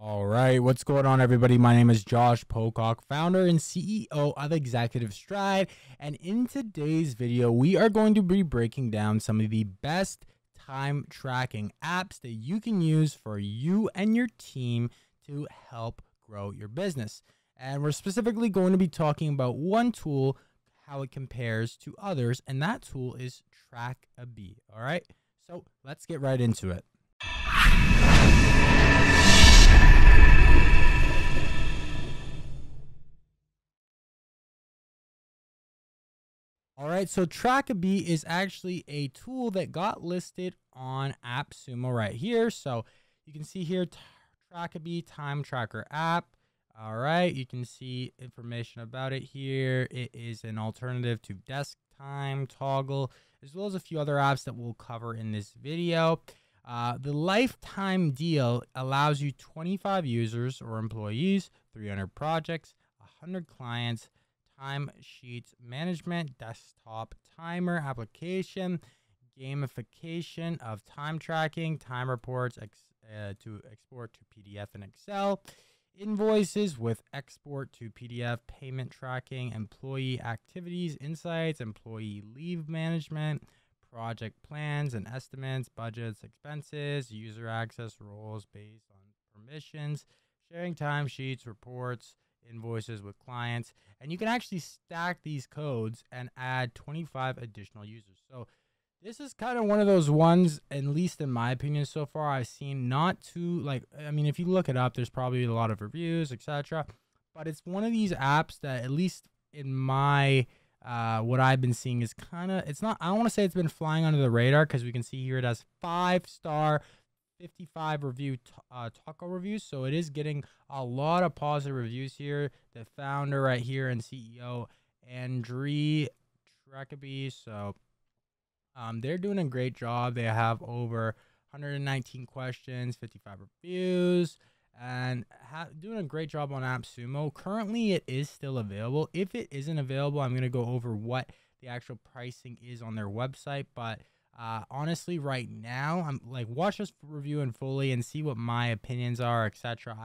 All right, what's going on, everybody? My name is Josh Pocock, founder and CEO of Executive Stride, and in today's video, we are going to be breaking down some of the best time tracking apps that you can use for you and your team to help grow your business. And we're specifically going to be talking about one tool, how it compares to others, and that tool is Trackabi. All right, so let's get right into it. All right, so Trackabi is actually a tool that got listed on AppSumo right here. So you can see here, Trackabi Time Tracker app. All right, you can see information about it here. It is an alternative to Desk Time, Toggl, as well as a few other apps that we'll cover in this video. The lifetime deal allows you 25 users or employees, 300 projects, 100 clients, time sheets management, desktop timer application, gamification of time tracking, time reports to export to PDF and Excel, invoices with export to PDF, payment tracking, employee activities, insights, employee leave management, project plans and estimates, budgets, expenses, user access roles based on permissions, sharing timesheets, reports, invoices with clients, and you can actually stack these codes and add 25 additional users. So this is kind of one of those ones, at least in my opinion so far, I've seen not too, like, I mean, if you look it up, there's probably a lot of reviews, etc. But it's one of these apps that, at least in my what I've been seeing, is kind of, it's not, I don't want to say it's been flying under the radar, because we can see here it has 5-star 55 review Toggl reviews, so it is getting a lot of positive reviews here. The founder right here and CEO Andrew Trackabi, so they're doing a great job. They have over 119 questions, 55 reviews, and doing a great job on AppSumo. Currently, it is still available. If it isn't available, I'm going to go over what the actual pricing is on their website, but honestly, right now, I'm like, watch this review in fully and see what my opinions are, etc.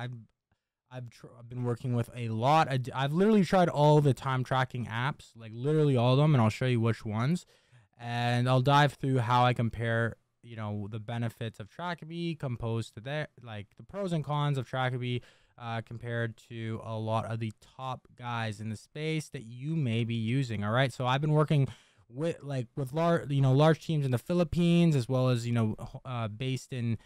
I've been working with a lot. I've literally tried all the time tracking apps, like literally all of them, and I'll show you which ones. And I'll dive through how I compare, you know, the benefits of Trackabi composed to their, like, the pros and cons of Trackabi compared to a lot of the top guys in the space that you may be using. All right, so I've been working with large teams in the Philippines, as well as, based in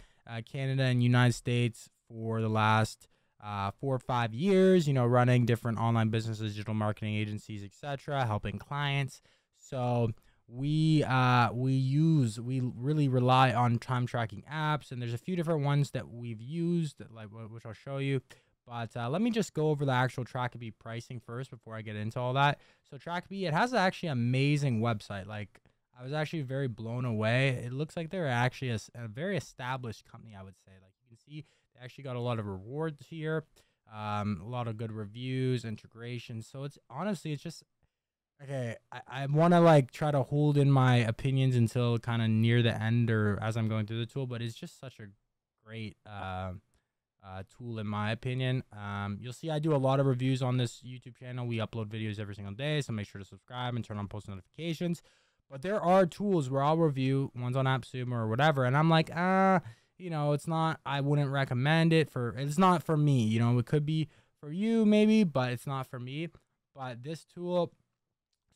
Canada and United States for the last 4 or 5 years, running different online businesses, digital marketing agencies, etc., helping clients. So we really rely on time tracking apps, and there's a few different ones that we've used, like, which I'll show you. But let me just go over the actual Trackabi pricing first before I get into all that. So Trackabi, it has actually an amazing website. Like, I was actually very blown away. It looks like they're actually a very established company, I would say. Like, you can see they actually got a lot of rewards here, a lot of good reviews, integration. So it's honestly, it's just, okay, I want to, like, try to hold in my opinions until kind of near the end or as I'm going through the tool, but it's just such a great tool in my opinion. You'll see I do a lot of reviews on this YouTube channel. We upload videos every single day, so make sure to subscribe and turn on post notifications. But there are tools where I'll review, ones on AppSumo or whatever, and I'm like, it's not, I wouldn't recommend it it's not for me. It could be for you maybe, but it's not for me. But this tool,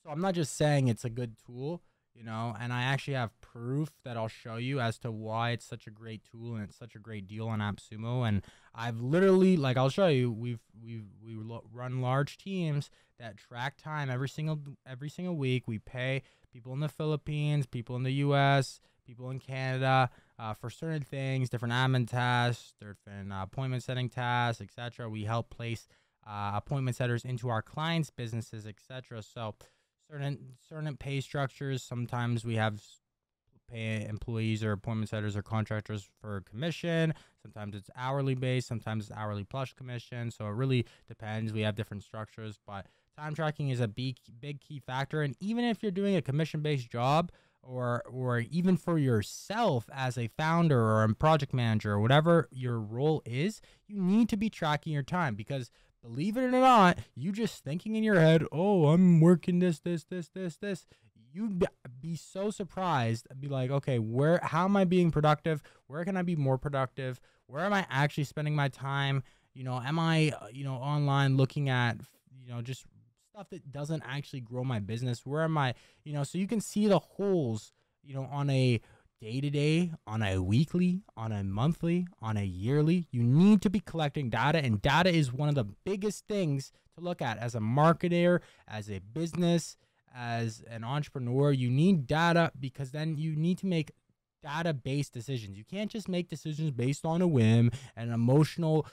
so I'm not just saying it's a good tool, and I actually have proof that I'll show you as to why it's such a great tool and it's such a great deal on AppSumo. And I've literally, like, I'll show you, we run large teams that track time every single week. We pay people in the Philippines, people in the US, people in Canada for certain things, different admin tasks, different appointment setting tasks, etc. We help place appointment setters into our clients' businesses, etc. So certain pay structures. Sometimes we have pay employees or appointment setters or contractors for commission. Sometimes it's hourly based. Sometimes it's hourly plus commission. So it really depends. We have different structures, but time tracking is a big key factor. And even if you're doing a commission based job, or even for yourself as a founder or a project manager or whatever your role is, you need to be tracking your time, because believe it or not, you just thinking in your head, oh, I'm working this. You'd be so surprised. Be like, okay, how am I being productive? Where can I be more productive? Where am I actually spending my time? Am I, online looking at, just stuff that doesn't actually grow my business? Where am I, so you can see the holes, on a day-to-day, on a weekly, on a monthly, on a yearly. You need to be collecting data, and data is one of the biggest things to look at as a marketer, as a business, as an entrepreneur. You need data, because then you need to make data-based decisions. You can't just make decisions based on a whim and an emotional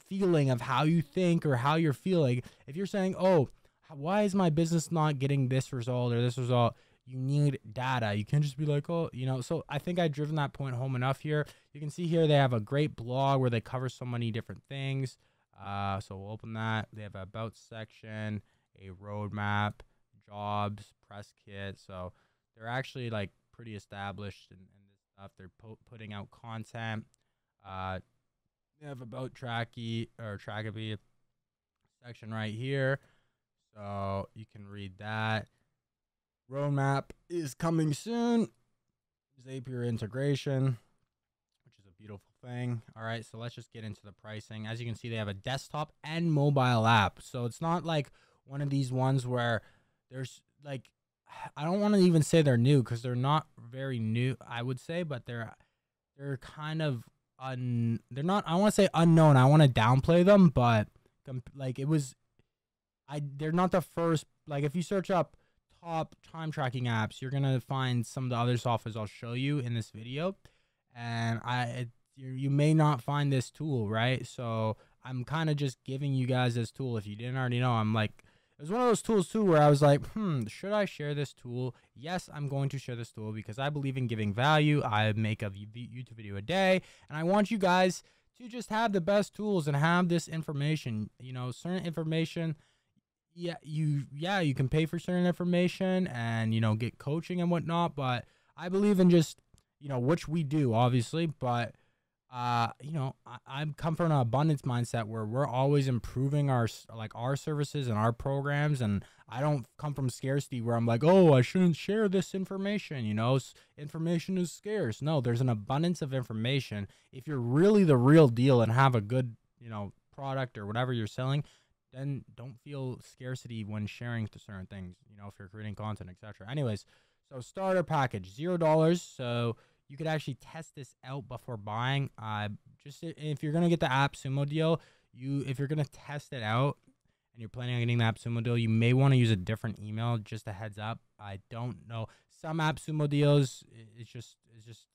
feeling of how you think or how you're feeling. If you're saying, oh, why is my business not getting this result or this result? You need data. You can't just be like, oh, so I think I've driven that point home enough here. You can see here they have a great blog where they cover so many different things. So we'll open that. They have an about section, a roadmap, jobs, press kit. So they're actually like pretty established in this stuff. They're putting out content. They have about Trackabi section right here. So you can read that. Roadmap is coming soon. Zapier integration, which is a beautiful thing. All right, so let's just get into the pricing. As you can see, they have a desktop and mobile app. So it's not like one of these ones where there's like, I don't want to even say they're new, because they're not very new, I would say, but they're kind of they're not, I want to say unknown. I want to downplay them, but like they're not the first. Like if you search up top time tracking apps, you're gonna find some of the other softwares I'll show you in this video, and you may not find this tool, right? So I'm kind of just giving you guys this tool. If you didn't already know, I'm like, it was one of those tools too where I was like, should I share this tool? Yes, I'm going to share this tool because I believe in giving value. I make a YouTube video a day, and I want you guys to just have the best tools and have this information. Certain information, you can pay for certain information and get coaching and whatnot, but I believe in just which we do, obviously, but I come from an abundance mindset where we're always improving our services and our programs, and I don't come from scarcity where I'm like, oh, I shouldn't share this information. Information is scarce. No, there's an abundance of information. If you're really the real deal and have a good product or whatever you're selling, then don't feel scarcity when sharing to certain things, if you're creating content, etc. Anyways, so starter package, $0. So you could actually test this out before buying. Just if you're going to get the AppSumo deal, if you're going to test it out and you're planning on getting the AppSumo deal, you may want to use a different email, just a heads up. I don't know. Some AppSumo deals, it's just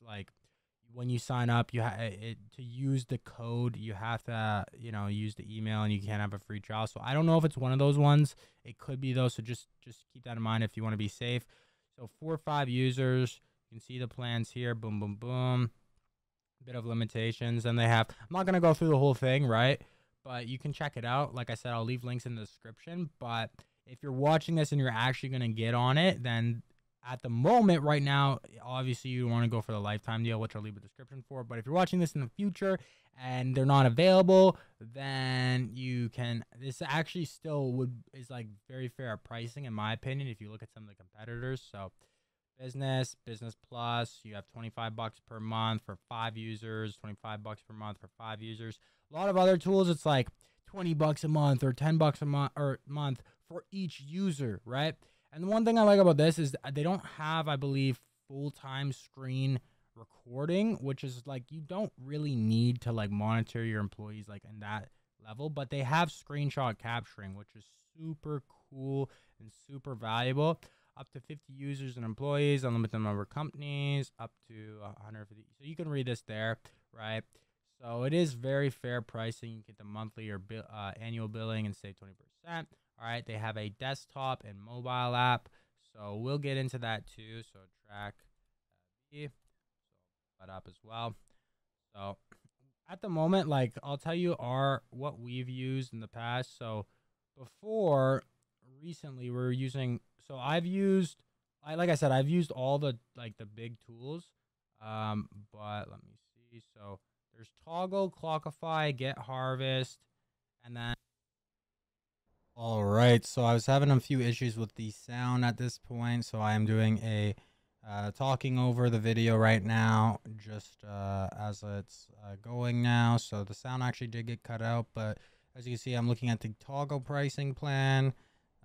like, when you sign up, to use the code, you have to, use the email, and you can't have a free trial. So I don't know if it's one of those ones. It could be though. So just keep that in mind if you want to be safe. So 4 or 5 users, you can see the plans here. Boom, boom, boom. Bit of limitations, and they have. I'm not gonna go through the whole thing, right? But you can check it out. Like I said, I'll leave links in the description. But if you're watching this and you're actually gonna get on it, then at the moment right now, obviously you want to go for the lifetime deal, which I'll leave a description for. But if you're watching this in the future and they're not available, then you can, this actually still is like very fair pricing in my opinion if you look at some of the competitors. So business plus, you have $25 per month for 5 users, $25 per month for 5 users. A lot of other tools, it's like $20 a month or $10 a month for each user, right? And the one thing I like about this is they don't have, I believe, full-time screen recording, which is like, you don't really need to like monitor your employees like in that level, but they have screenshot capturing, which is super cool and super valuable. Up to 50 users and employees, unlimited number of companies, up to 150. So you can read this there, right? So it is very fair pricing. You get the monthly or annual billing and save 20%. All right, they have a desktop and mobile app, so we'll get into that too. So Trackabi, so that up as well. So at the moment, like I'll tell you what we've used in the past. So recently we're using. So I've used like I said, I've used all the big tools. But let me see. So there's Toggl, Clockify, Get Harvest, and then all right. So I was having a few issues with the sound at this point, so I am doing a talking over the video right now, just as it's going now. So the sound actually did get cut out, but as you can see, I'm looking at the Toggl pricing plan.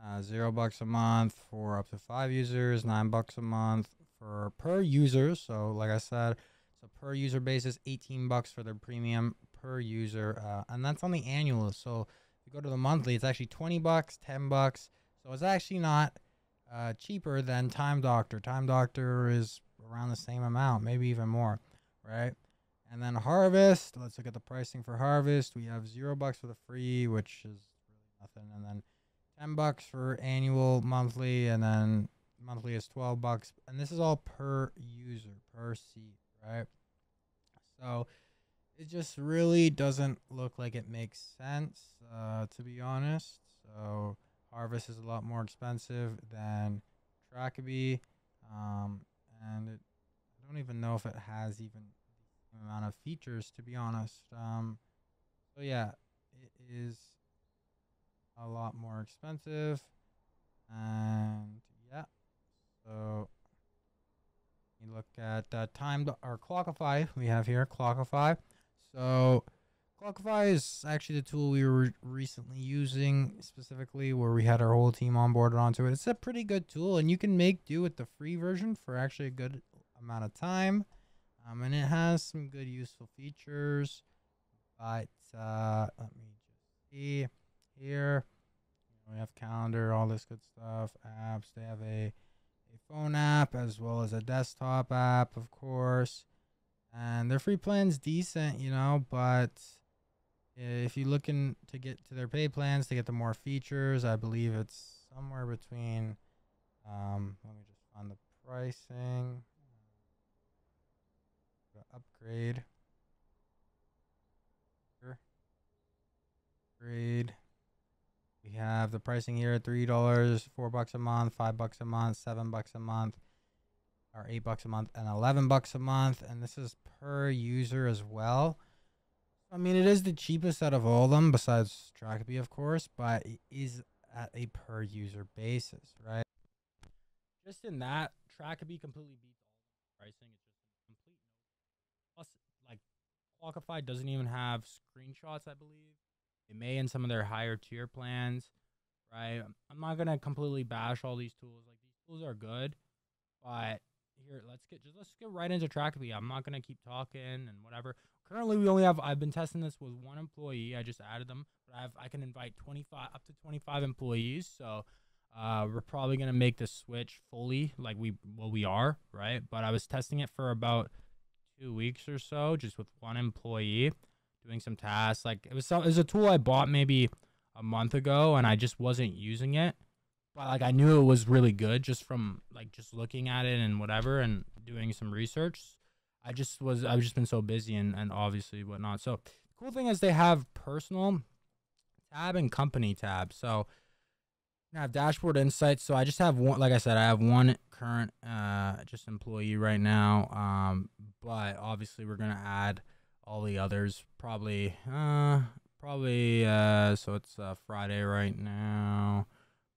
$0 a month for up to 5 users, $9 a month for per user. So like I said, it's a per user basis, $18 for their premium per user, and that's on the annual. So if you go to the monthly, it's actually $20, $10. So it's actually not cheaper than TimeDoctor. TimeDoctor is around the same amount, maybe even more, right? And then Harvest, let's look at the pricing for Harvest. We have $0 for the free, which is really nothing, and then $10 for annual, monthly, and then monthly is $12, and this is all per user, per seat, right? So it just really doesn't look like it makes sense, to be honest. So Harvest is a lot more expensive than Trackabi, and I don't even know if it has even the same amount of features, to be honest. So yeah, it is a lot more expensive, and yeah. So you look at or Clockify. We have here Clockify. So Clockify is actually the tool we were recently using, specifically where we had our whole team onboarded onto it. It's a pretty good tool, and you can make do with the free version for actually a good amount of time. And it has some good useful features. But let me just see here. We have calendar, all this good stuff, apps. They have a phone app as well as a desktop app, of course. And their free plan's decent, you know, but if you're looking to get to their pay plans to get the more features, I believe it's somewhere between, let me just find the pricing. Upgrade. Upgrade. We have the pricing here at $3, $4 a month, $5 a month, $7 a month, or $8 a month, and $11 a month. And this is per user as well. I mean, it is the cheapest out of all of them, besides Trackabi, of course, but it is at a per user basis, right? Just in that, Trackabi completely beats all the pricing. It's just a complete no. Plus, like, Clockify doesn't even have screenshots, I believe. It may in some of their higher tier plans, right? I'm not gonna completely bash all these tools. Like, these tools are good, but here, let's get right into Trackabi. I'm not gonna keep talking and whatever. Currently, I've been testing this with 1 employee. I just added them, but I can invite 25 up to 25 employees. So we're probably gonna make the switch fully, like we are, right? But I was testing it for about 2 weeks or so, just with 1 employee, doing some tasks. Like it was a tool I bought maybe a month ago, and I just wasn't using it. But like I knew it was really good just from just looking at it and whatever and doing some research. I've just been so busy and obviously whatnot. So the cool thing is they have personal tab and company tab. So I have dashboard insights. So I just have one, like I said, I have 1 current just employee right now. But obviously we're gonna add all the others probably so it's Friday right now.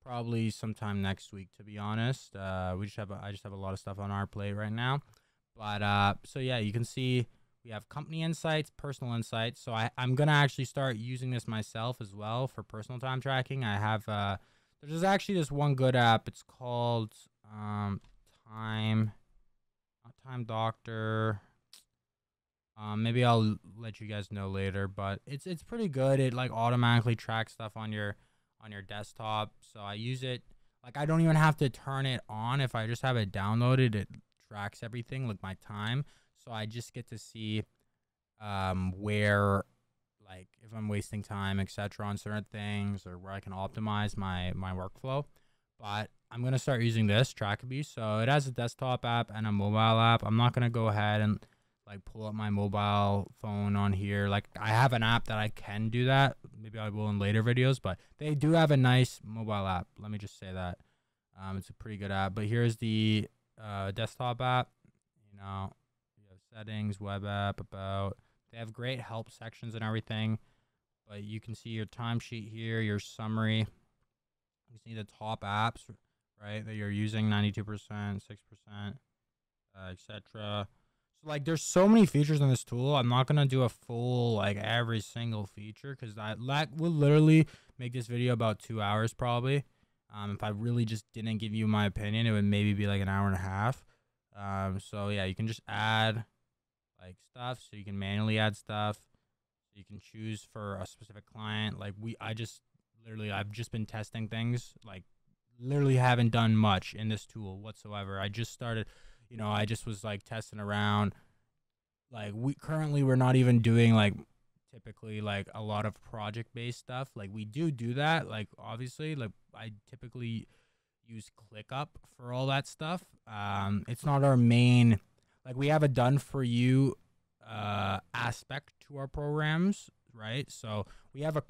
Probably sometime next week, to be honest. I just have a lot of stuff on our plate right now. But so yeah, you can see we have company insights, personal insights. So I'm gonna actually start using this myself as well for personal time tracking. I have there's actually this one good app. It's called TimeDoctor. Maybe I'll let you guys know later, but it's pretty good. It like automatically tracks stuff on your desktop. So I use it, like I don't even have to turn it on. If I just have it downloaded, it tracks everything, like my time. So I just get to see where, like if I'm wasting time, etc. on certain things, or where I can optimize my workflow. But I'm gonna start using this Trackabi. So it has a desktop app and a mobile app. I'm not gonna go ahead and like pull up my mobile phone on here. Like I have an app that I can do that. Maybe I will in later videos, but they do have a nice mobile app. Let me just say that. It's a pretty good app. But here's the desktop app. You know, you have settings, web app, about. They have great help sections and everything. But you can see your timesheet here, your summary. You see the top apps, right, that you're using, 92%, 6%, etc. So like, there's so many features in this tool. I'm not gonna do a full like every single feature because that will literally make this video about 2 hours probably. If I really just didn't give you my opinion, it would maybe be like an hour and a half. So yeah, you can just add like stuff. So you can manually add stuff. You can choose for a specific client. Like I've just been testing things. Like literally haven't done much in this tool whatsoever. I just started, I just was like testing around. Like we're not even doing like typically like a lot of project based stuff. Like we do that. Like obviously, like I typically use ClickUp for all that stuff. It's not our main. Like we have a done for you aspect to our programs, right? So we have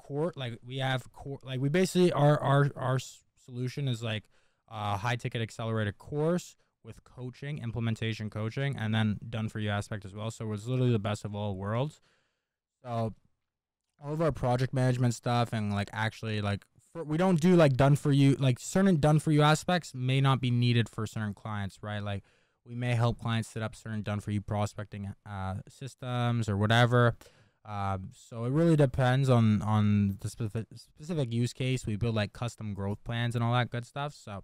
we basically our solution is like a high ticket accelerated course with coaching, implementation coaching, and then done for you aspect as well. So it's literally the best of all worlds. So all of our project management stuff and like actually like we don't do like done for you, like certain done for you aspects may not be needed for certain clients, right? Like we may help clients set up certain done for you prospecting systems or whatever. So it really depends on the specific use case. We build like custom growth plans and all that good stuff. So,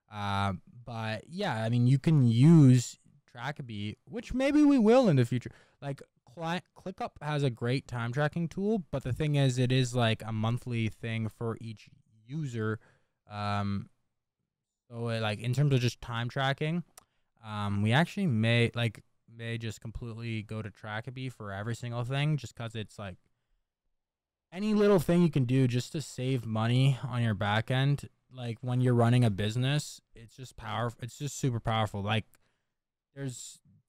but yeah, I mean, you can use Trackabi, which maybe we will in the future. Like ClickUp has a great time tracking tool, but the thing is, it is like a monthly thing for each user. So like in terms of just time tracking, we actually may just completely go to Trackabi for every single thing, just because it's like any little thing you can do just to save money on your back end. Like when you're running a business, it's just powerful. It's just super powerful. Like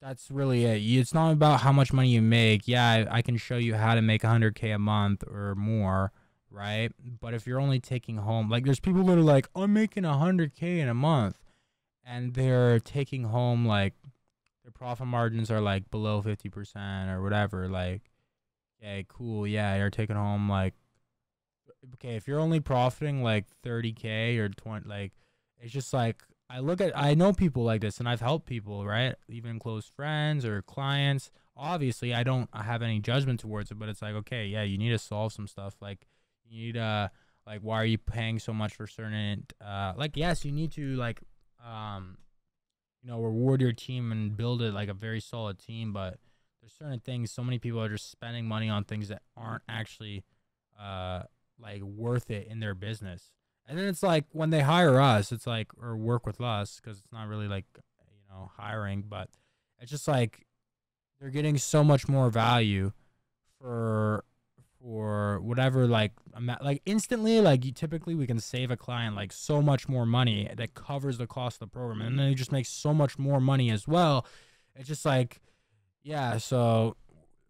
that's really it. It's not about how much money you make. Yeah, I can show you how to make 100K a month or more, right? But if you're only taking home, like there's people that are like, I'm making 100K in a month, and they're taking home like their profit margins are like below 50% or whatever. Like, okay, cool. Yeah, you're taking home like, okay, if you're only profiting like 30K or 20, like, it's just like, I know people like this and I've helped people, right? Even close friends or clients. Obviously, I don't have any judgment towards it, but it's like, okay, yeah, you need to solve some stuff. Like, you need like, why are you paying so much for certain, like, yes, you need to like, reward your team and build it like a very solid team, but there's certain things, so many people are just spending money on things that aren't actually like worth it in their business. And then it's like when they hire us, it's like, or work with us, because it's not really like hiring, but it's just like they're getting so much more value for whatever, like instantly. Like typically we can save a client like so much more money that covers the cost of the program, and then they just make so much more money as well. It's just like, yeah. So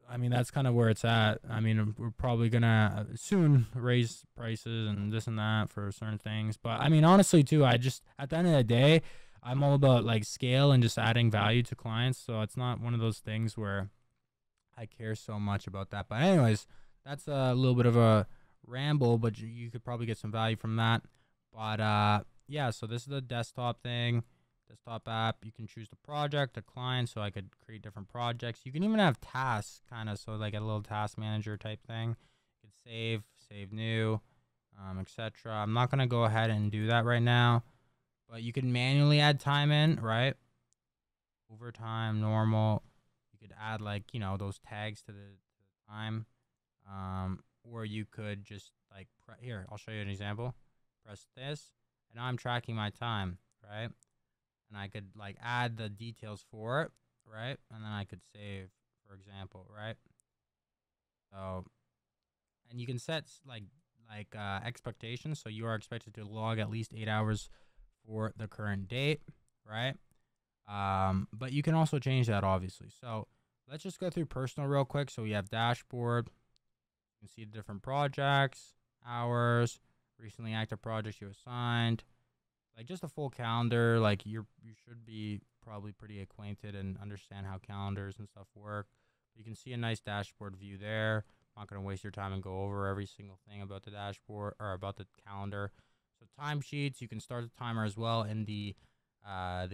I mean, that's kind of where it's at. I mean, we're probably gonna soon raise prices and this and that for certain things, but I mean, honestly too, I just, at the end of the day, I'm all about like scale and just adding value to clients. So it's not one of those things where I care so much about that. But anyways, that's a little bit of a ramble, but you could probably get some value from that. But yeah, so this is the desktop thing, desktop app. You can choose the project, the client, so I could create different projects. You can even have tasks, kind of, so like a little task manager type thing. You could save new, etc. I'm not gonna go ahead and do that right now, but you can manually add time in, right? Overtime, normal. You could add like those tags to the time. Or you could just like here, I'll show you an example. Press this, and now I'm tracking my time, right? And I could like add the details for it, right? And then I could save, for example, right? So, and you can set like expectations. So you are expected to log at least 8 hours for the current date, right? But you can also change that, obviously. So let's just go through personal real quick. So we have dashboard. You can see the different projects, hours, recently active projects you assigned, like just a full calendar. Like you should be probably pretty acquainted and understand how calendars and stuff work. You can see a nice dashboard view there. I'm not going to waste your time and go over every single thing about the dashboard or about the calendar. So timesheets, you can start the timer as well in the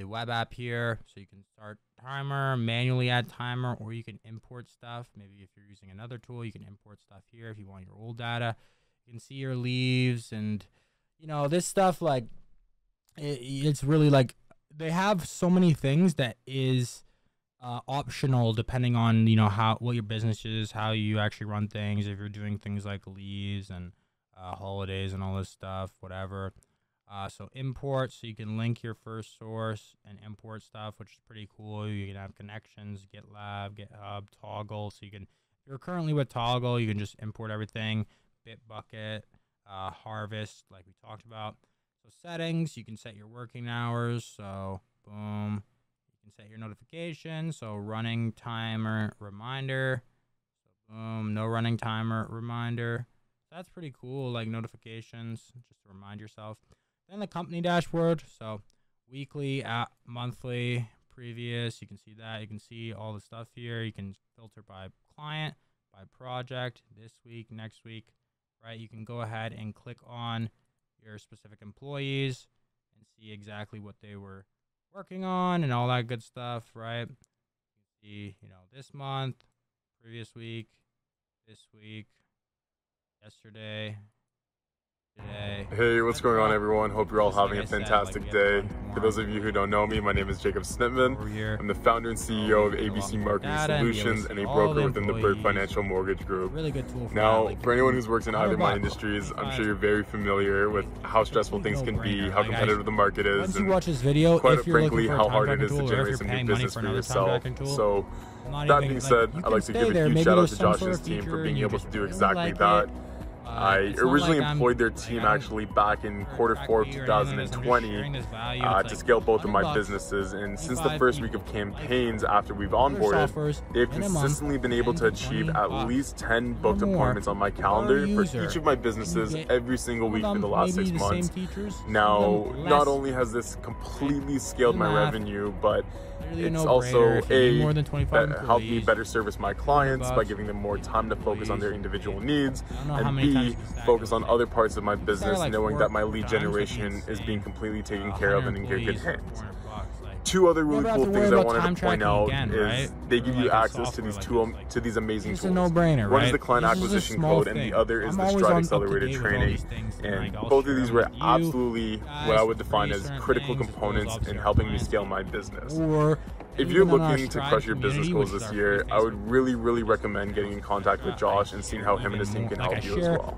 web app here. So you can start timer, manually add timer, or you can import stuff. Maybe if you're using another tool, you can import stuff here if you want your old data. You can see your leaves and, you know, this stuff, like, it's really like they have so many things that is optional depending on, you know, what your business is, how you actually run things, if you're doing things like leaves and holidays and all this stuff, whatever. So import, so you can link your first source and import stuff, which is pretty cool. You can have connections, GitLab, GitHub, Toggl. So you can, if you're currently with Toggl, you can just import everything. Bitbucket, harvest, like we talked about. So settings, you can set your working hours. So boom, you can set your notifications. So running timer reminder. So boom, no running timer reminder. So that's pretty cool, like notifications, just to remind yourself. Then the company dashboard. So weekly, monthly, previous, you can see that. You can see all the stuff here. You can filter by client, by project, this week, next week, right? You can go ahead and click on your specific employees and see exactly what they were working on and all that good stuff, right? You can see, you know, this month, previous week, this week, yesterday, today. Hey, what's going on, everyone? Hope you're all having a fantastic day. For those of you who don't know me, my name is Jacob Snitman. I'm the founder and CEO of ABC Marketing Solutions and a broker within the Bird Financial Mortgage Group. Now, for anyone who's worked in either of my industries, I'm sure you're very familiar with how stressful things can be, how competitive the market is, and quite frankly, how hard it is to generate some new business for yourself. So, that being said, I'd like to give a huge shout out to Josh's team for being able to do exactly that. I originally employed their team actually back in Q4 of 2020 to scale both of my businesses, and since the first week of campaigns after we've onboarded, they've consistently been able to achieve at least 10 booked appointments on my calendar for each of my businesses every single week for the last 6 months. Now, not only has this completely scaled my revenue, but it's also helped me better service my clients by giving them more time to focus on their individual needs, and B, focus on other parts of my business, knowing that my lead generation is being completely taken care of and in good hands. Two other really cool things I wanted to point out is they give you access to these amazing tools. One is the client acquisition code, and the other is the Stride Accelerated Training. And both of these were absolutely what I would define as critical components in helping me scale my business. If you're looking to crush your business goals this year, I would really recommend getting in contact with Josh and seeing how him and his team can help you as well.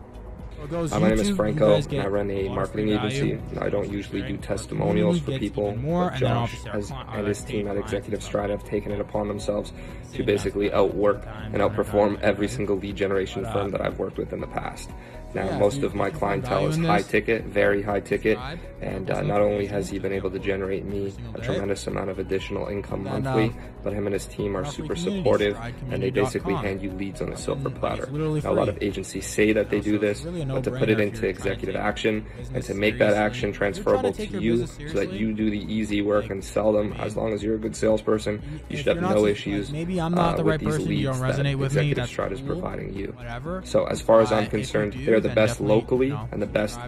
My name is Franco, and I run a marketing agency. I don't usually do testimonials for people, but Josh and his team at Executive Stride have taken it upon themselves to basically outwork and outperform every single lead generation firm that I've worked with in the past. Now, most of my clientele is high ticket, very high ticket, and not only has he been able to generate me a tremendous amount of additional income monthly, but him and his team are super supportive, and they basically hand you leads on a silver platter. Now, a lot of agencies say that they do this, but to put it into executive action and to make that action transferable to you so that you do the easy work and sell them, as long as you're a good salesperson, you should have no issues with these leads that Executive Stride is providing you. So as far as I'm concerned, they're the best locally and the best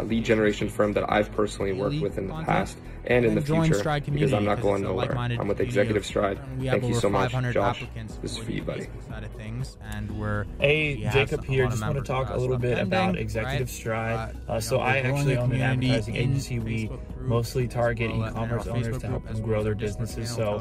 lead generation firm that I've personally worked with in the past and in the future, because I'm not going nowhere. I'm with Executive Stride. Thank you so much, Josh. This is for you, buddy. Hey, Jacob here. Just want to talk a little bit about Executive Stride. So I actually own an advertising agency. We mostly target e-commerce owners to help them grow their businesses. So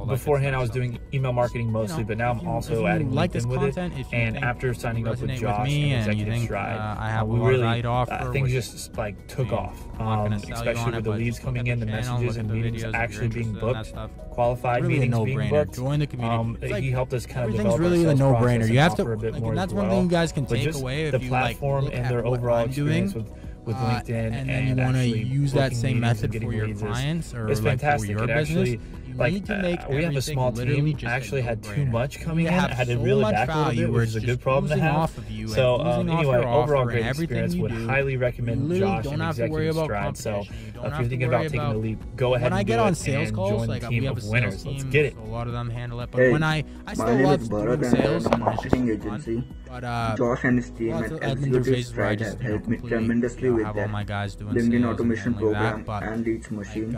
beforehand, I was doing email marketing mostly, but now I'm also adding LinkedIn with it. And after signing up with Josh and Executive Stride, we really things just like took off, especially with the leads coming in, the messages and meetings actually being booked, qualified meetings being booked. He helped us kind of develop really a no-brainer. You have to, a bit more that's one thing you guys can take away the platform and their overall experience with LinkedIn, and then you want to use that same method for your clients or it's fantastic. For your business. We have a small team. I actually had too much coming in. I had to really back a little bit, which is a good problem to have. you. So and anyway, overall offer great and experience. Would do, highly recommend Josh and Executive Stride. So if you're thinking about taking the leap, go ahead and do it and join the team of winners. Let's get it. So a lot of them handle it, but Hey, when I still love doing sales and marketing agency. But Josh and his team at Executive Stride have helped me tremendously with their LinkedIn automation program and leads machine.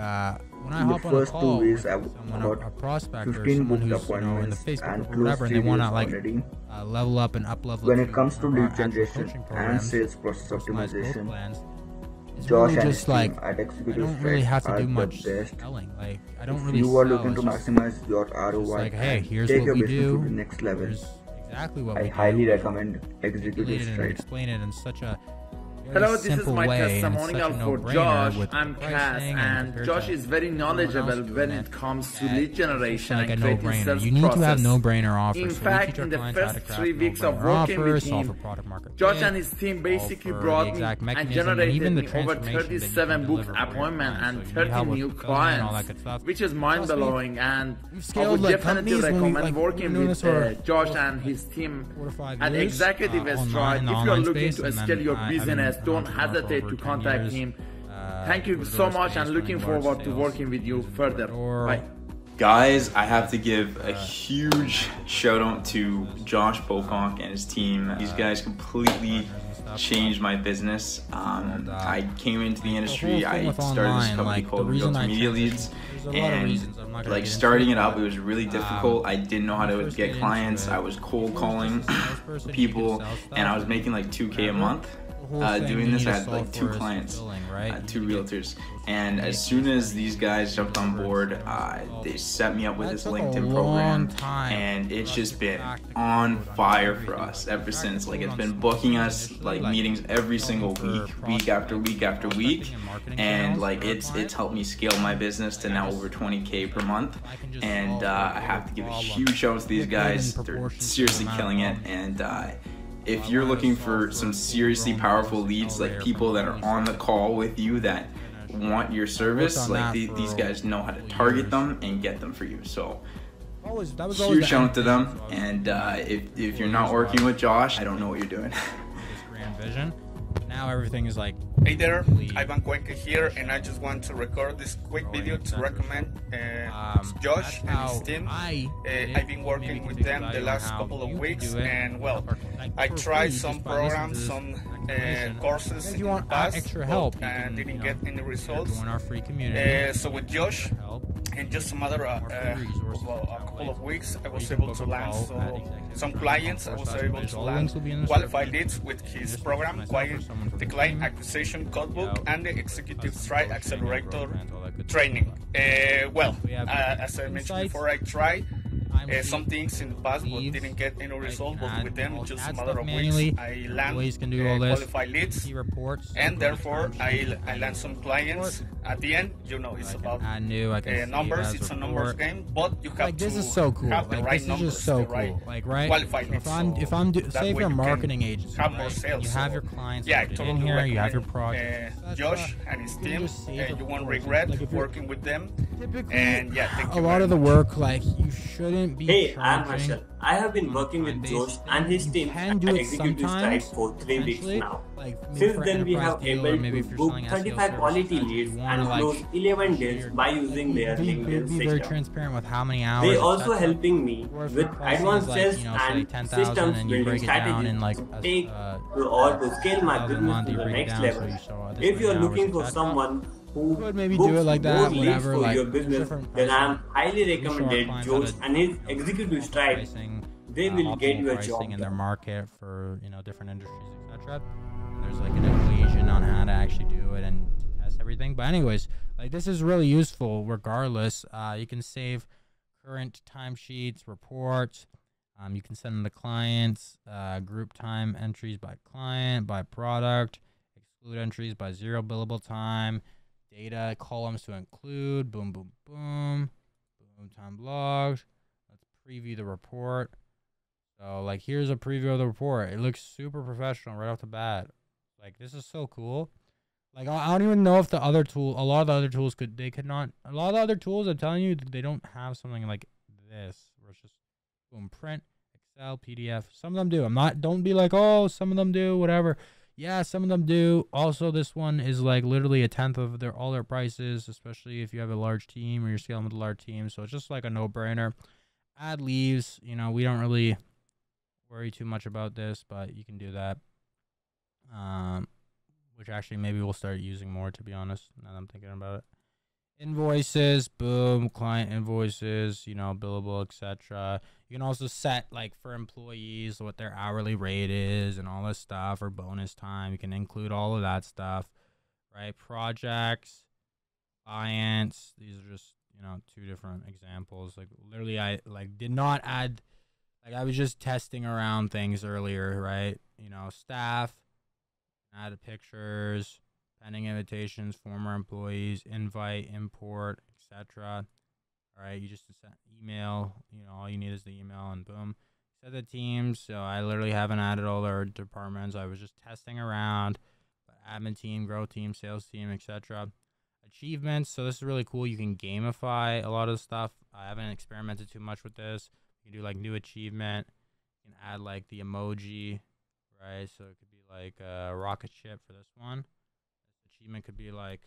In the first 2 weeks, I've got 15 booked appointments and closed 3 deals already. Level up and up level. When it comes to lead generation and sales process optimization, Josh and his team at Executive Stride are the best. If you are looking to maximize your ROI and take your business to the next level, I highly recommend Executive Stride. Explain it in such a Hello, this is my testimonial for Josh. I'm Cass, and Josh is very knowledgeable when it comes to lead generation and creating sales process. You need to have no-brainer offers. In fact, in the first 3 weeks of working with him, Josh and his team basically brought me and generated me over 37 booked appointments and 30 new clients, which is mind-blowing, and I would definitely recommend working with Josh and his team at Executive Stride. If you are looking to scale your business, don't hesitate to contact him. Thank you so much and looking forward to working with you further. Bye. Guys, I have to give a huge shout out to Josh Pocock and his team. These guys completely changed my business. I came into the industry, I started this company called Realtor Media Leads, and like starting it up, it was really difficult. I didn't know how to get clients. I was cold calling people, and I was making like 2K a month. Doing this, I had like 2 clients, 2 realtors, and as soon as these guys jumped on board, they set me up with this LinkedIn program, and it's just been on fire for us ever since. Like, it's been booking us like meetings every single week after week after week, and like it's helped me scale my business to now over 20K per month. And I have to give a huge shout out to these guys. They're seriously killing it. And if you're looking for some seriously powerful leads, like people that are on the call with you that want your service, like these guys know how to target them and get them for you. So huge shout out to them. And if you're not working with Josh, I don't know what you're doing. Now everything is like, hey there, Ivan Cuenca here, and I just want to record this quick video to recommend Josh and his team. I've been working with them the last couple of weeks, and well, I tried some programs, some courses in the past, and didn't get any results. So with Josh, in just a matter of a couple of weeks, I was able to land some clients. I was able to land qualified leads with his program, the client acquisition codebook, and the Executive Stride Accelerator training. Well, as I mentioned before, I tried some things in the past but didn't get any result, but with them just a matter of weeks I land qualified leads, and therefore I land some clients. At the end, you know, it's about numbers. It's a numbers game, but you have to have the right numbers, the right qualified leads. If I'm say if you're a marketing agency, have more sales, you have your clients, yeah, totally in here, you have your project. Josh and his team, you won't regret working with them. And yeah, thank you. A lot of the work, like, you shouldn't be. Hey, I'm Marshall. I have been working with Josh and his team at Executive Stride for 3 weeks now. Since then, we have able to book 35 quality leads and close 11 deals by using their LinkedIn system. They also helping me with advanced sales and systems building strategies to take or to scale my business to the next level. If you are looking for someone who could maybe books do it like that, more leads whatever, for like your business, then I'm highly recommended Josh and his Executive Stride. They will get you a job in their market for, you know, different industries, etc. There's like an equation on how to actually do it and to test everything. But anyways, like, this is really useful regardless. You can save current timesheets, reports. You can send them to clients, group time entries by client, by product, exclude entries by 0 billable time, data columns to include, boom, boom, boom, boom, time logged. Let's preview the report. So, like, here's a preview of the report. It looks super professional right off the bat. Like, this is so cool. Like, I don't even know if the other tool, a lot of the other tools a lot of the other tools, I'm telling you, they don't have something like this, where it's just boom, print, Excel, PDF. Some of them do. Don't be like, oh, some of them do, whatever. Yeah, some of them do. Also, this one is like literally 1/10 of all their prices, especially if you have a large team or you're scaling with a large team. So it's just like a no-brainer. Add leaves. You know, we don't really worry too much about this, but you can do that. Which actually maybe we'll start using more, to be honest, now that I'm thinking about it. Invoices, boom, client invoices, you know, billable, etc. You can also set like for employees what their hourly rate is and all this stuff, or bonus time. You can include all of that stuff, right? Projects, clients. These are just, you know, 2 different examples. Like literally, I like did not add. Like I was just testing around things earlier, right? You know, staff, add pictures. Pending invitations, former employees, invite, import, etc. All right, you just send email. You know, all you need is the email, and boom. Set the teams. So I literally haven't added all their departments. I was just testing around. Admin team, grow team, sales team, etc. Achievements. So this is really cool. You can gamify a lot of stuff. I haven't experimented too much with this. You can do like new achievement. You can add like the emoji, right? So it could be like a rocket ship for this one. Achievement could be like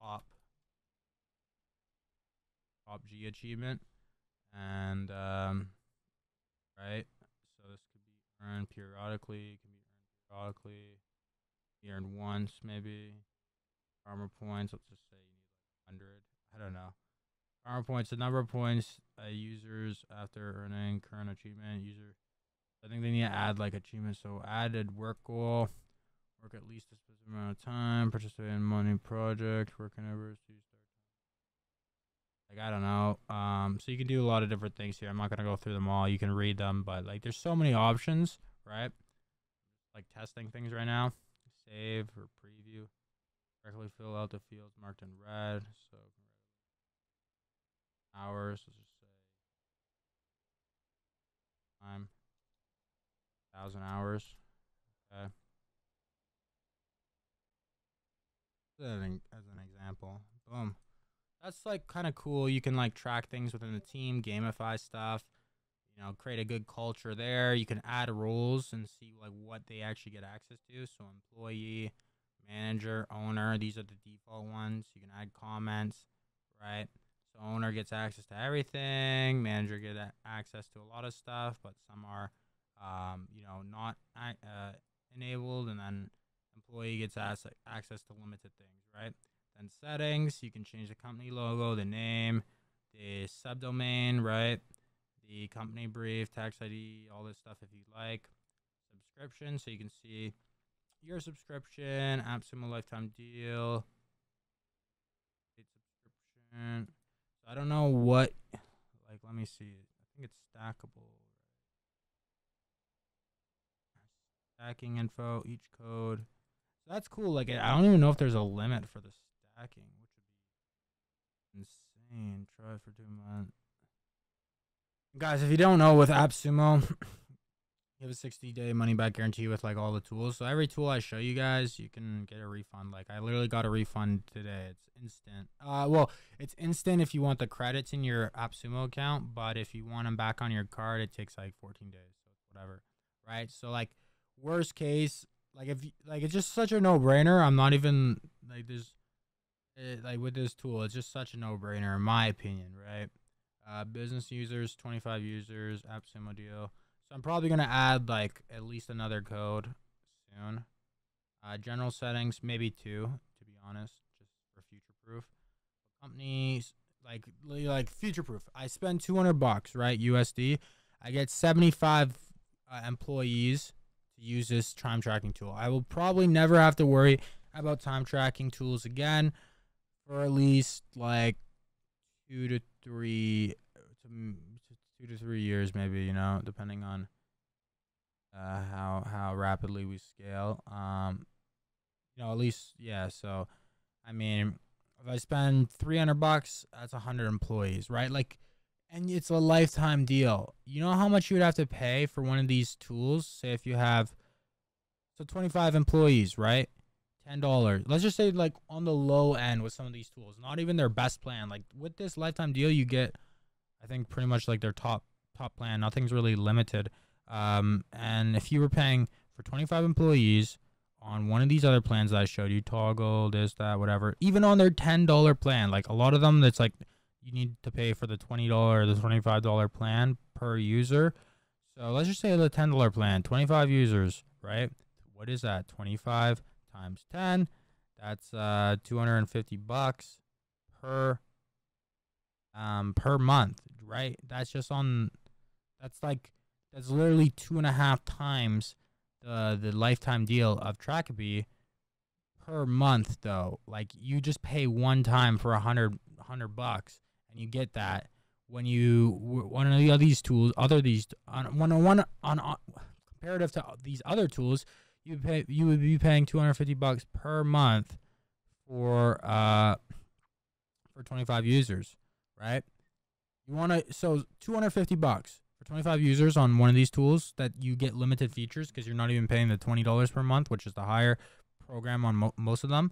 top G achievement, and right. So this could be earned periodically. Can be earned periodically. Be earned once, maybe. Armor points. Let's just say you need like 100. I don't know. Armor points. The number of points users after earning current achievement. User. I think they need to add like achievement. So added work goal. Work at least a specific amount of time. Participate in money project. Work in university. Like, I don't know. So you can do a lot of different things here. I'm not going to go through them all. You can read them. But, like, there's so many options, right? Like, testing things right now. Save or preview. Correctly fill out the fields marked in red. So, hours. Let's just say time. 1,000 hours. Okay. As an example, boom. That's like kind of cool. You can like track things within the team, gamify stuff, you know, create a good culture there. You can add roles and see like what they actually get access to. So employee, manager, owner, these are the default ones. You can add comments, right? So owner gets access to everything, manager gets access to a lot of stuff, but some are you know, not enabled, and then employee gets access to limited things, right? Then settings, you can change the company logo, the name, the subdomain, right? The company brief, tax ID, all this stuff if you like. Subscription, so you can see your subscription, AppSumo lifetime deal. Subscription. So I don't know what, like, let me see. I think it's stackable. Stacking info, each code. So that's cool. Like, I don't even know if there's a limit for the stacking, which would be insane. Try for 2 months. Guys, if you don't know, with AppSumo, you have a 60-day money-back guarantee with, like, all the tools. So every tool I show you guys, you can get a refund. Like, I literally got a refund today. It's instant. Well, it's instant if you want the credits in your AppSumo account, but if you want them back on your card, it takes, like, 14 days. So it's whatever, right? So, like, worst case, like, if like, it's just such a no-brainer. I'm not even like this, like with this tool, it's just such a no-brainer in my opinion, right? Business users, 25 users, AppSumo deal. So I'm probably gonna add like at least another code soon. General settings, maybe 2, to be honest, just for future proof. Companies like future proof. I spend $200, right, USD. I get 75 employees to use this time tracking tool. I will probably never have to worry about time tracking tools again for at least like 2 to 3 years, maybe, you know, depending on how rapidly we scale. You know, at least, yeah. So I mean, if I spend $300, that's 100 employees, right? Like, and it's a lifetime deal. You know how much you would have to pay for one of these tools? Say if you have, so 25 employees, right? $10. Let's just say like on the low end with some of these tools, not even their best plan. Like with this lifetime deal, you get, I think, pretty much like their top top plan. Nothing's really limited. And if you were paying for 25 employees on one of these other plans that I showed you, Toggl, this, that, whatever, even on their $10 plan, like a lot of them, that's like you need to pay for the $20 or the $25 plan per user. So let's just say the $10 plan, 25 users, right? What is that? 25 times 10. That's $250 per month, right? That's just on. That's literally 2.5 times the lifetime deal of Trackabi per month, though. Like, you just pay one time for $100 and you get that. When you one of these tools, comparative to these other tools, you would be paying $250 per month for 25 users, right? So $250 for 25 users on one of these tools that you get limited features because you're not even paying the $20 per month, which is the higher program on most of them.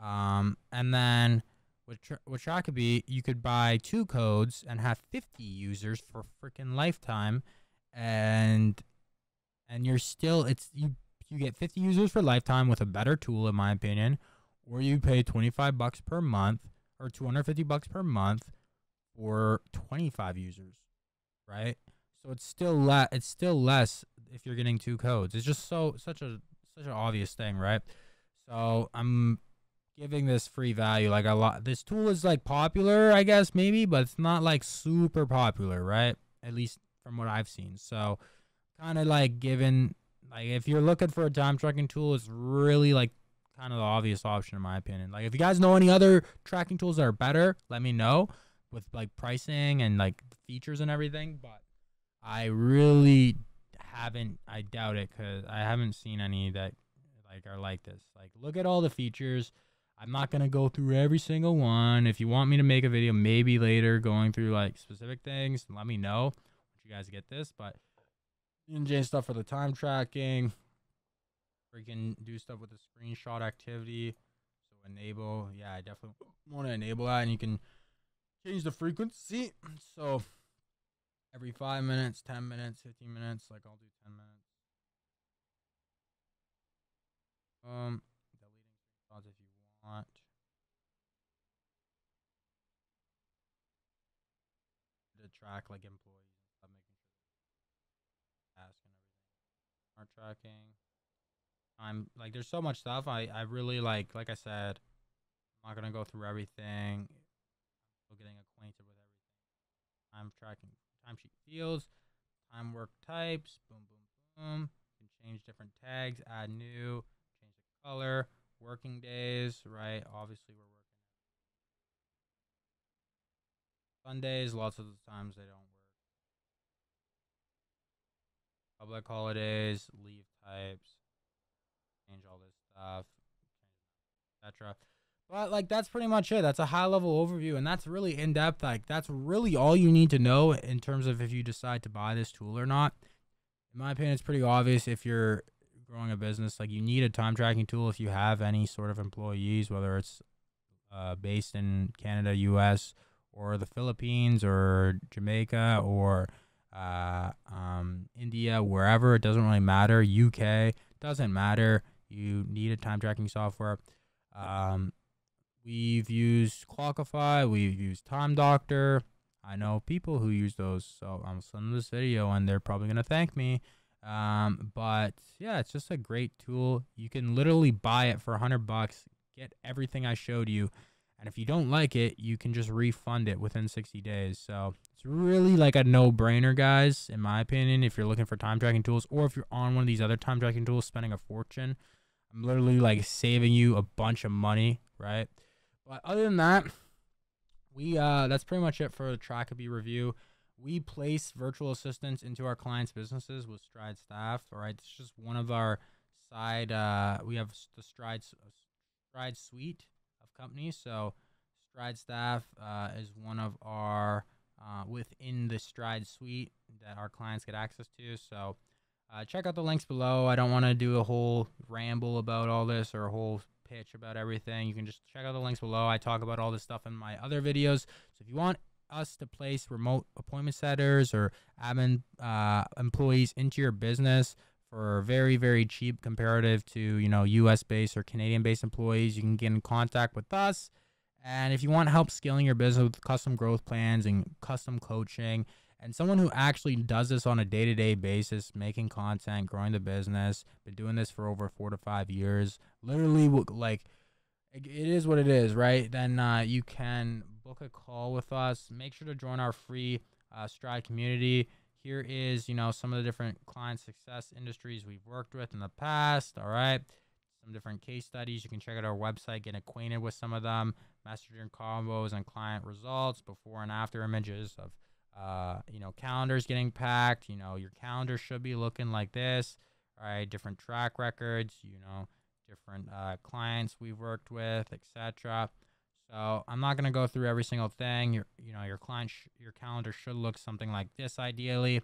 And then with Trackabi, you could buy 2 codes and have 50 users for freaking lifetime, and you're still you get 50 users for lifetime with a better tool, in my opinion, or you pay $25 per month or $250 per month for 25 users, right? So it's still less if you're getting 2 codes. It's just such an obvious thing, right? So I'm giving this free value like a lot. This tool is like popular, I guess, maybe, but it's not like super popular, right? At least from what I've seen. So kind of like given, like, if you're looking for a time tracking tool, it's really like kind of the obvious option in my opinion. Like, if you guys know any other tracking tools that are better, let me know with like pricing and like features and everything. But I really haven't, I doubt it, because I haven't seen any that like are like this. Like, look at all the features. I'm not going to go through every single one. If you want me to make a video maybe later going through like specific things, let me know once you guys get this. But NJ stuff for the time tracking, freaking do stuff with the screenshot activity. So enable, yeah, I definitely want to enable that, and you can change the frequency. So every 5 minutes, 10 minutes, 15 minutes, like I'll do 10 minutes. Deleting screenshots if you want. To track like employees and stuff, making sure task and everything. Smart tracking. Like, there's so much stuff. I really like I said, I'm not gonna go through everything. I'm still getting acquainted with everything. Time tracking, timesheet fields, time work types, boom, boom, boom. You can change different tags, add new, change the color, working days, right? Obviously, we're working Sundays. Lots of the times they don't work. Public holidays, leave types, change all this stuff, etc. But like, that's pretty much it. That's a high level overview, and that's really in depth. Like, that's really all you need to know in terms of if you decide to buy this tool or not. In my opinion, it's pretty obvious if you're growing a business. Like, you need a time tracking tool if you have any sort of employees, whether it's based in Canada, US, or the Philippines, or Jamaica, or India, wherever. It doesn't really matter. UK, doesn't matter. You need a time tracking software. We've used Clockify, we've used TimeDoctor. I know people who use those, so I'm sending this video and they're probably gonna thank me. But yeah, it's just a great tool. You can literally buy it for $100, get everything I showed you, and if you don't like it, you can just refund it within 60 days. So it's really like a no-brainer, guys, in my opinion, if you're looking for time tracking tools, or if you're on one of these other time tracking tools spending a fortune. I'm literally like saving you a bunch of money, right? But other than that, that's pretty much it for the Trackabi review. We place virtual assistants into our clients' businesses with Stride staff. All right, it's just one of our side. We have the Stride suite of companies. So Stride staff is one of our within the Stride suite that our clients get access to. So check out the links below. I don't want to do a whole ramble about all this or a whole pitch about everything. You can just check out the links below. I talk about all this stuff in my other videos. So if you want us to place remote appointment setters or admin employees into your business for very, very cheap comparative to, you know, US-based or Canadian-based employees, you can get in contact with us. And if you want help scaling your business with custom growth plans and custom coaching, and someone who actually does this on a day-to-day basis, making content, growing the business, been doing this for over 4 to 5 years, literally, like, it is what it is, right? Then you can book a call with us. Make sure to join our free Stride community. Here is, you know, some of the different client success industries we've worked with in the past, all right? Some different case studies. You can check out our website, get acquainted with some of them, messaging combos and client results, before and after images of, you know, calendars getting packed. You know, your calendar should be looking like this, all right? Different track records, you know, different clients we've worked with, etc. So I'm not going to go through every single thing. Your calendar should look something like this ideally,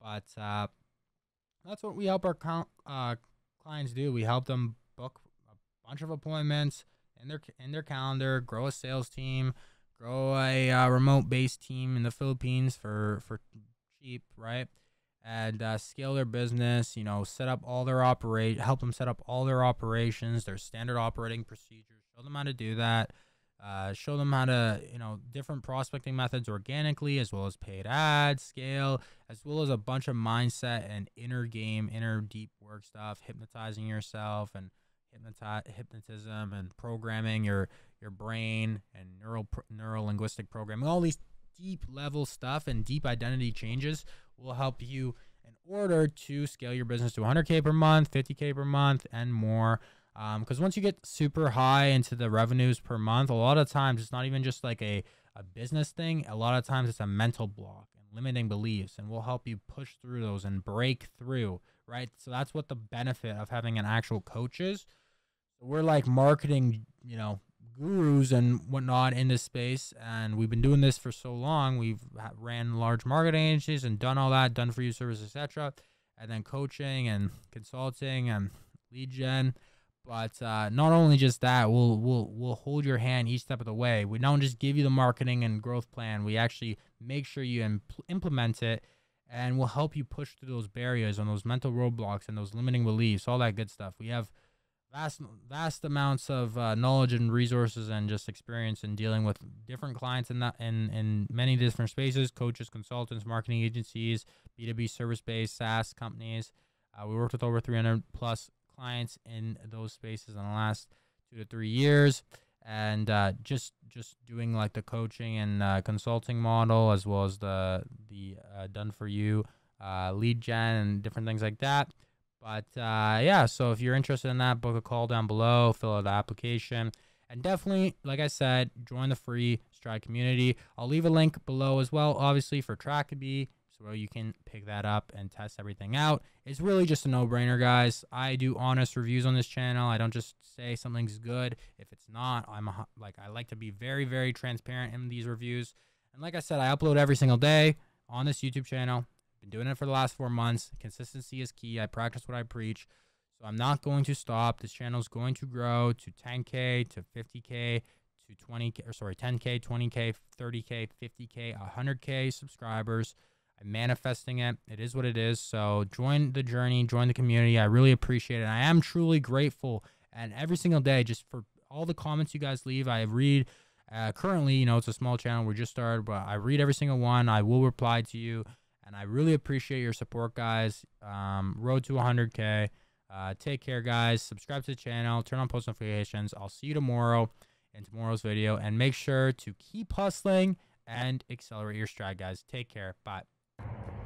but that's what we help our clients do. We help them book a bunch of appointments in their calendar, grow a sales team, grow a remote-based team in the Philippines for cheap, right? And scale their business, you know, help them set up all their operations, their standard operating procedures, show them how to do that, show them how to, you know, different prospecting methods organically, as well as paid ads, scale, as well as a bunch of mindset and inner deep work stuff, hypnotizing yourself and hypnotism and programming your brain and neural linguistic programming. All these deep level stuff and deep identity changes will help you in order to scale your business to 100K per month, 50K per month, and more. Because once you get super high into the revenues per month, a lot of times it's not even just like a business thing. A lot of times it's a mental block and limiting beliefs, and we'll help you push through those and break through, right? So that's what the benefit of having an actual coach is. We're like marketing, you know, gurus and whatnot in this space, and we've been doing this for so long. We've ran large marketing agencies and done all that, done for you service, etc., and then coaching and consulting and lead gen. But not only just that, we'll hold your hand each step of the way. We don't just give you the marketing and growth plan. We actually make sure you implement it, and we'll help you push through those barriers and those mental roadblocks and those limiting beliefs, all that good stuff. We have vast amounts of knowledge and resources and just experience in dealing with different clients in many different spaces: coaches, consultants, marketing agencies, B2B service-based SaaS companies. We worked with over 300 plus clients in those spaces in the last 2 to 3 years, and just doing like the coaching and consulting model, as well as the done for you lead gen and different things like that. But yeah, so if you're interested in that, book a call down below, fill out the application, and definitely, like I said, join the free Stride community. I'll leave a link below as well, obviously, for Trackabi, so you can pick that up and test everything out. It's really just a no-brainer, guys. I do honest reviews on this channel. I don't just say something's good if it's not. I like to be very, very transparent in these reviews. And like I said, I upload every single day on this YouTube channel. Been doing it for the last 4 months. Consistency is key. I practice what I preach. So I'm not going to stop. This channel is going to grow to 10K, to 50K, to 20K, or sorry, 10K, 20K, 30K, 50K, 100K subscribers. I'm manifesting it. It is what it is. So join the journey, join the community. I really appreciate it. I am truly grateful. And every single day, just for all the comments you guys leave, I read. Currently, you know, it's a small channel. We just started, but I read every single one. I will reply to you. And I really appreciate your support, guys. Road to 100K. Take care, guys. Subscribe to the channel. Turn on post notifications. I'll see you tomorrow in tomorrow's video. And make sure to keep hustling and accelerate your stride, guys. Take care. Bye.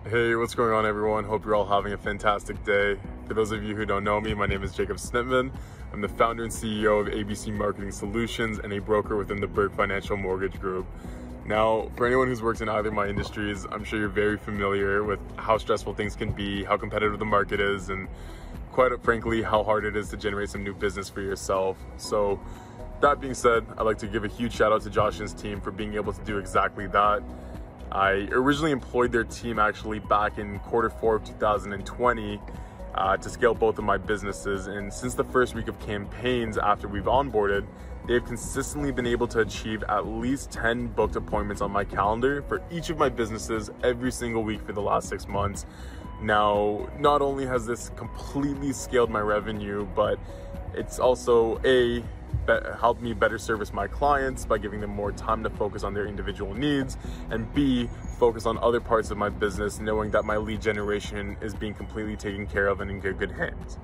Hey, what's going on, everyone? Hope you're all having a fantastic day. For those of you who don't know me, my name is Jacob Snitman. I'm the founder and CEO of ABC Marketing Solutions and a broker within the Berg Financial Mortgage Group. Now, for anyone who's worked in either of my industries, I'm sure you're very familiar with how stressful things can be, how competitive the market is, and quite frankly, how hard it is to generate some new business for yourself. So that being said, I'd like to give a huge shout out to Josh and his team for being able to do exactly that. I originally employed their team actually back in Q4 of 2020, to scale both of my businesses. And since the first week of campaigns after we've onboarded, they've consistently been able to achieve at least 10 booked appointments on my calendar for each of my businesses every single week for the last 6 months. Now, not only has this completely scaled my revenue, but it's also helped me better service my clients by giving them more time to focus on their individual needs, and B, focus on other parts of my business, knowing that my lead generation is being completely taken care of and in good hands.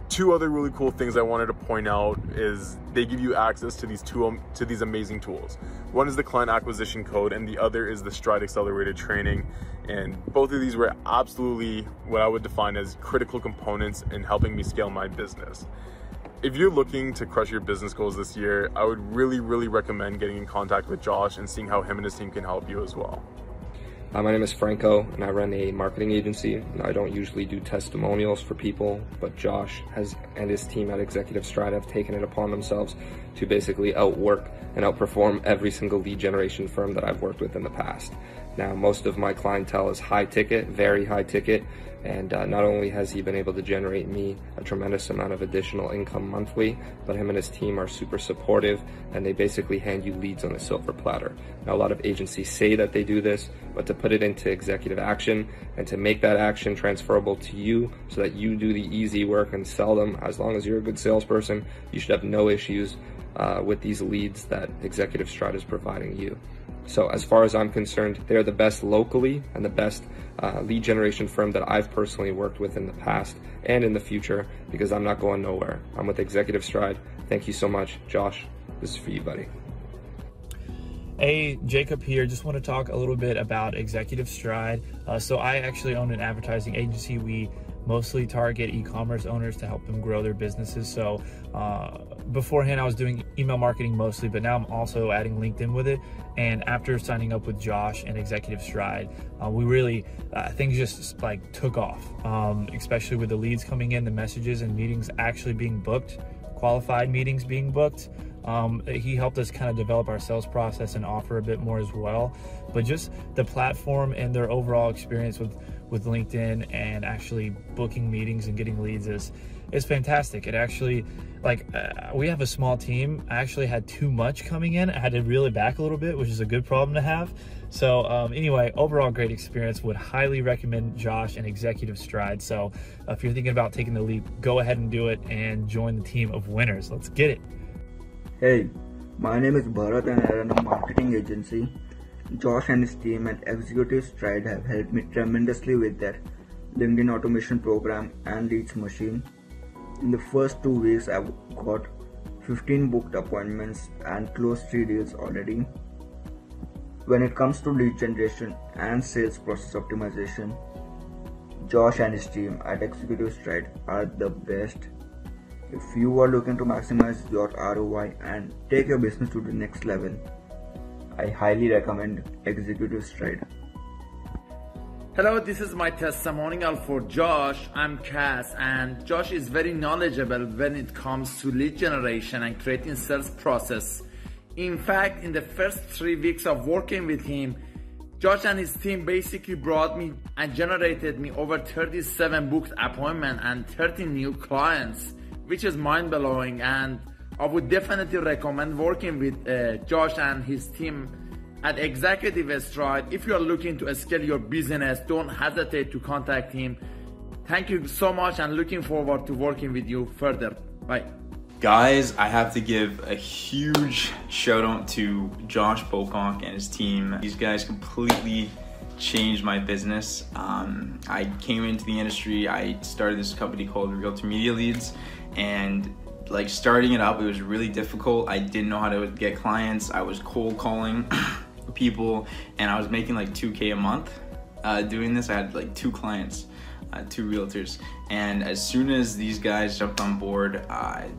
Two other really cool things I wanted to point out is they give you access to these amazing tools. One is the client acquisition code, and the other is the Stride Accelerated Training. And both of these were absolutely what I would define as critical components in helping me scale my business. If you're looking to crush your business goals this year, I would really recommend getting in contact with Josh and seeing how him and his team can help you as well. My name is Franco, and I run a marketing agency. I don't usually do testimonials for people, but Josh and his team at Executive Stride have taken it upon themselves to basically outwork and outperform every single lead generation firm that I've worked with in the past. Now, most of my clientele is high ticket, very high ticket, and not only has he been able to generate me a tremendous amount of additional income monthly, but him and his team are super supportive, and they basically hand you leads on a silver platter. Now, a lot of agencies say that they do this, but to put it into executive action and to make that action transferable to you so that you do the easy work and sell them, as long as you're a good salesperson, you should have no issues with these leads that Executive Stride is providing you. So as far as I'm concerned, they're the best locally and the best lead generation firm that I've personally worked with in the past and in the future, because I'm not going nowhere. I'm with Executive Stride. Thank you so much. Josh, this is for you, buddy. Hey, Jacob here. Just want to talk a little bit about Executive Stride. So I actually own an advertising agency. We mostly target e-commerce owners to help them grow their businesses. So beforehand I was doing email marketing mostly, but now I'm also adding LinkedIn with it. And after signing up with Josh and Executive Stride, we really, things just like took off, especially with the leads coming in, the messages and meetings actually being booked, qualified meetings being booked. He helped us kind of develop our sales process and offer a bit more as well. But just the platform and their overall experience with LinkedIn and actually booking meetings and getting leads is fantastic. It actually, we have a small team. I actually had too much coming in. I had to reel it back a little bit, which is a good problem to have. So anyway, overall great experience. Would highly recommend Josh and Executive Stride. So if you're thinking about taking the leap, go ahead and do it and join the team of winners. Let's get it. Hey, my name is Bharat and I run a marketing agency. Josh and his team at Executive Stride have helped me tremendously with their LinkedIn automation program and leads machine. In the first 2 weeks, I've got 15 booked appointments and closed 3 deals already. When it comes to lead generation and sales process optimization, Josh and his team at Executive Stride are the best. If you are looking to maximize your ROI and take your business to the next level, I highly recommend Executive Stride. Hello, this is my testimonial for Josh. I'm Cass, and Josh is very knowledgeable when it comes to lead generation and creating sales process. In fact, in the first 3 weeks of working with him, Josh and his team basically brought me and generated me over 37 booked appointments and 13 new clients, which is mind-blowing, and I would definitely recommend working with Josh and his team at Executive Stride. If you are looking to scale your business, don't hesitate to contact him. Thank you so much and looking forward to working with you further. Bye. Guys, I have to give a huge shout out to Josh Pocock and his team. These guys completely changed my business. I came into the industry, I started this company called Realtor Media Leads, and like starting it up, it was really difficult. I didn't know how to get clients. I was cold calling people, and I was making like $2K a month doing this. I had like 2 clients, 2 realtors, and as soon as these guys jumped on board,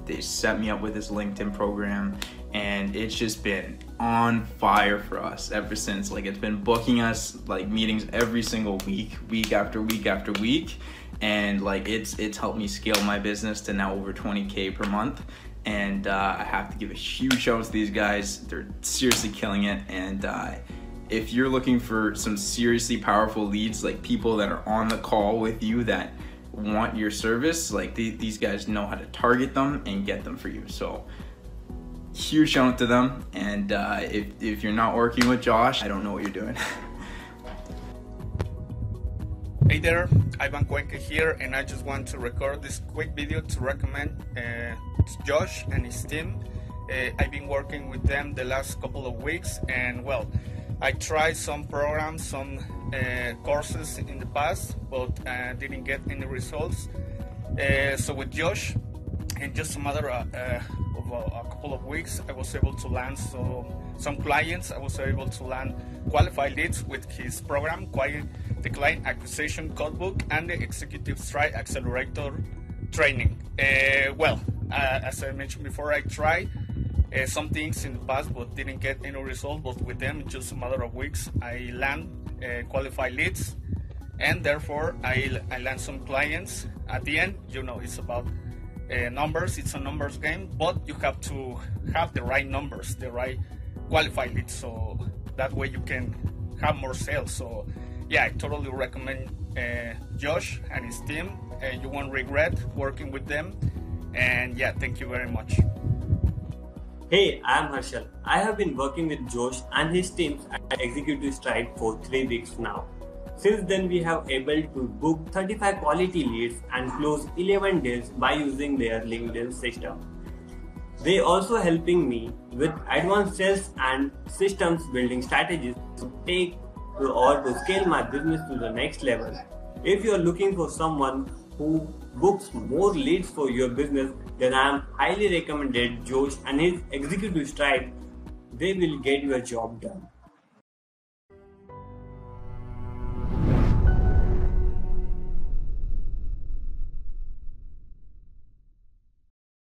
they set me up with this LinkedIn program, and it's just been on fire for us ever since. Like, it's been booking us like meetings every single week, week after week after week, and like it's helped me scale my business to now over 20K per month. And I have to give a huge shout out to these guys. They're seriously killing it. And if you're looking for some seriously powerful leads, like people that are on the call with you that want your service, like these guys know how to target them and get them for you. So huge shout out to them. And if you're not working with Josh, I don't know what you're doing. Hey there, Ivan Cuenca here, and I just want to record this quick video to recommend Josh and his team. I've been working with them the last couple of weeks, and well, I tried some programs, some courses in the past, but didn't get any results. So with Josh, in just a matter of a couple of weeks, I was able to land some clients. I was able to land qualified leads with his program, the Client Acquisition Codebook, and the Executive Stride Accelerator training. As I mentioned before, I tried some things in the past but didn't get any result. But with them, in just a matter of weeks, I land qualified leads, and therefore I land some clients. At the end, you know, it's about numbers. It's a numbers game, but you have to have the right numbers, the right qualified leads, so that way you can have more sales. So yeah, I totally recommend Josh and his team. You won't regret working with them. And yeah, thank you very much. Hey, I am Harshal. I have been working with Josh and his teams at Executive Stride for 3 weeks now. Since then, we have able to book 35 quality leads and close 11 deals by using their LinkedIn system. They also helping me with advanced sales and systems building strategies to take to scale my business to the next level. If you are looking for someone who books more leads for your business, then I am highly recommended Josh and his Executive Stride. They will get your job done.